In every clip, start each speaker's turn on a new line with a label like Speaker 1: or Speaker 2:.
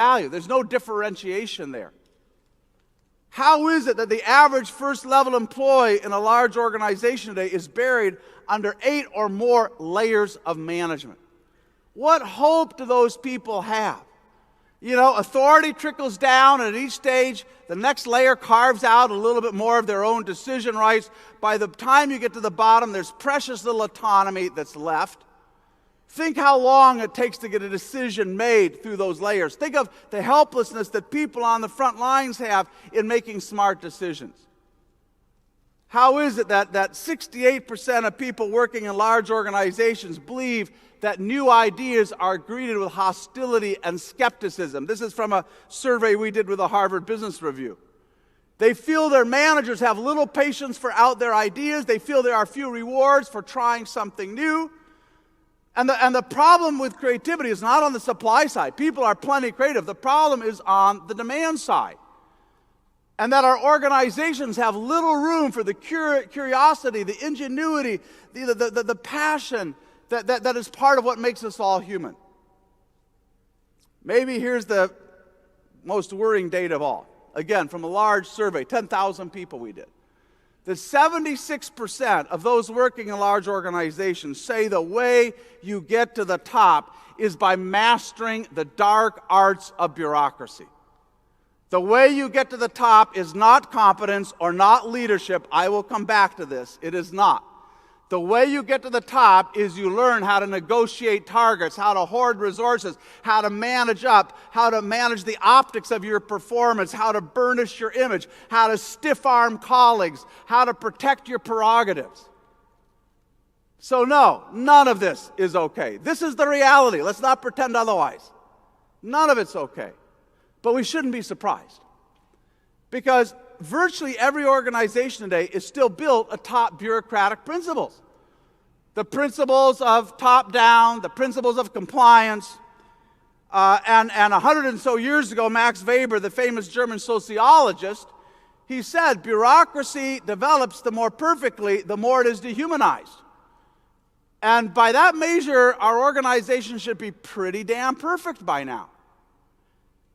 Speaker 1: value. There's no differentiation there. How is it that the average first-level employee in a large organization today is buried under 8 or more layers of management? What hope do those people have? You know, authority trickles down, and at each stage, the next layer carves out a little bit more of their own decision rights. By the time you get to the bottom, there's precious little autonomy that's left. Think how long it takes to get a decision made through those layers. Think of the helplessness that people on the front lines have in making smart decisions. How is it that 68% of people working in large organizations believe that new ideas are greeted with hostility and skepticism? This is from a survey we did with the Harvard Business Review. They feel their managers have little patience for out their ideas. They feel there are few rewards for trying something new. And the problem with creativity is not on the supply side. People are plenty creative. The problem is on the demand side. And that our organizations have little room for the curiosity, the ingenuity, the passion that is part of what makes us all human. Maybe here's the most worrying data of all. Again, from a large survey, 10,000 people we did. That 76% of those working in large organizations say the way you get to the top is by mastering the dark arts of bureaucracy. The way you get to the top is not competence or not leadership. I will come back to this. It is not. The way you get to the top is you learn how to negotiate targets, how to hoard resources, how to manage up, how to manage the optics of your performance, how to burnish your image, how to stiff-arm colleagues, how to protect your prerogatives. So no, none of this is okay. This is the reality. Let's not pretend otherwise. None of it's okay. But we shouldn't be surprised, because virtually every organization today is still built atop bureaucratic principles. The principles of top-down, the principles of compliance. And 100 and so years ago, Max Weber, the famous German sociologist, he said, bureaucracy develops the more perfectly, the more it is dehumanized. And by that measure, our organization should be pretty damn perfect by now.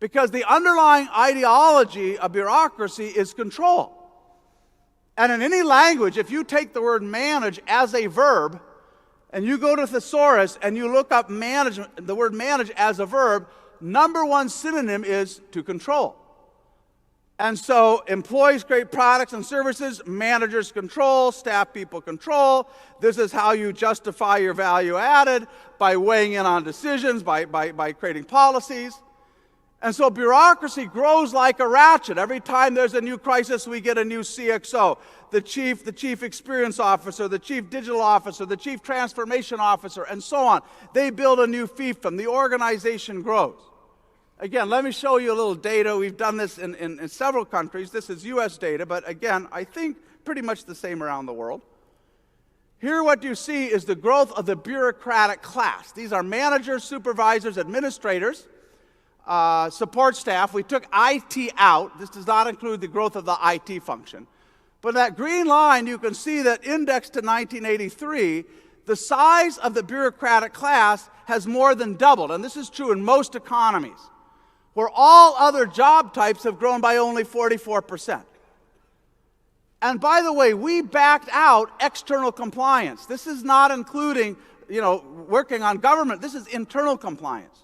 Speaker 1: Because the underlying ideology of bureaucracy is control. And in any language, if you take the word manage as a verb, and you go to thesaurus and you look up management, the word manage as a verb, number one synonym is to control. And so employees create products and services, managers control, staff people control. This is how you justify your value added, by weighing in on decisions, by creating policies. And so bureaucracy grows like a ratchet. Every time there's a new crisis, we get a new CXO, the chief experience officer, the chief digital officer, the chief transformation officer, and so on. They build a new fiefdom. The organization grows. Again, let me show you a little data. We've done this in several countries. This is U.S. data, but again, I think pretty much the same around the world. Here what you see is the growth of the bureaucratic class. These are managers, supervisors, administrators, support staff. We took IT out. This does not include the growth of the IT function. But that green line, you can see that indexed to 1983, the size of the bureaucratic class has more than doubled. And this is true in most economies, where all other job types have grown by only 44%. And by the way, we backed out external compliance. This is not including, working on government. This is internal compliance.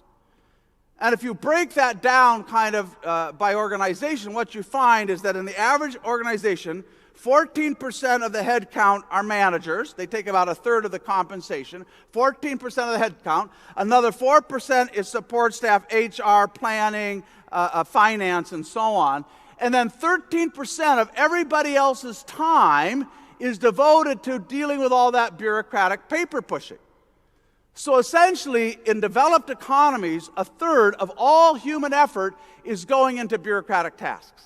Speaker 1: And if you break that down kind of by organization, what you find is that in the average organization, 14% of the head count are managers. They take about a third of the compensation. 14% of the head count. Another 4% is support staff, HR, planning, finance, and so on. And then 13% of everybody else's time is devoted to dealing with all that bureaucratic paper pushing. So essentially, in developed economies, a third of all human effort is going into bureaucratic tasks.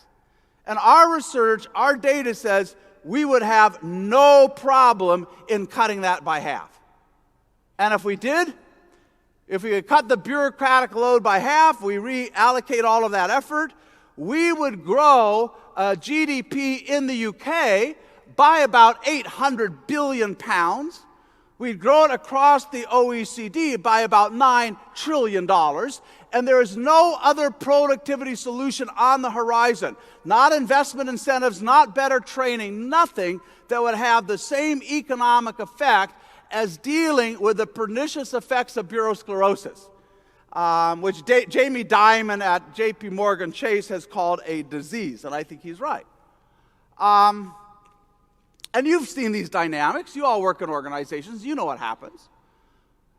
Speaker 1: And our research, our data says we would have no problem in cutting that by half. And if we did, if we could cut the bureaucratic load by half, we reallocate all of that effort, we would grow GDP in the UK by about 800 billion pounds. We'd grown across the OECD by about $9 trillion, and there is no other productivity solution on the horizon. Not investment incentives, not better training, nothing that would have the same economic effect as dealing with the pernicious effects of bureausclerosis, which Jamie Dimon at J.P. Morgan Chase has called a disease, and I think he's right. And you've seen these dynamics. You all work in organizations. You know what happens.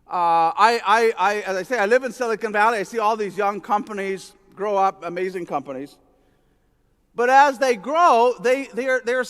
Speaker 1: As I say, I live in Silicon Valley. I see all these young companies grow up, amazing companies. But as they grow, they're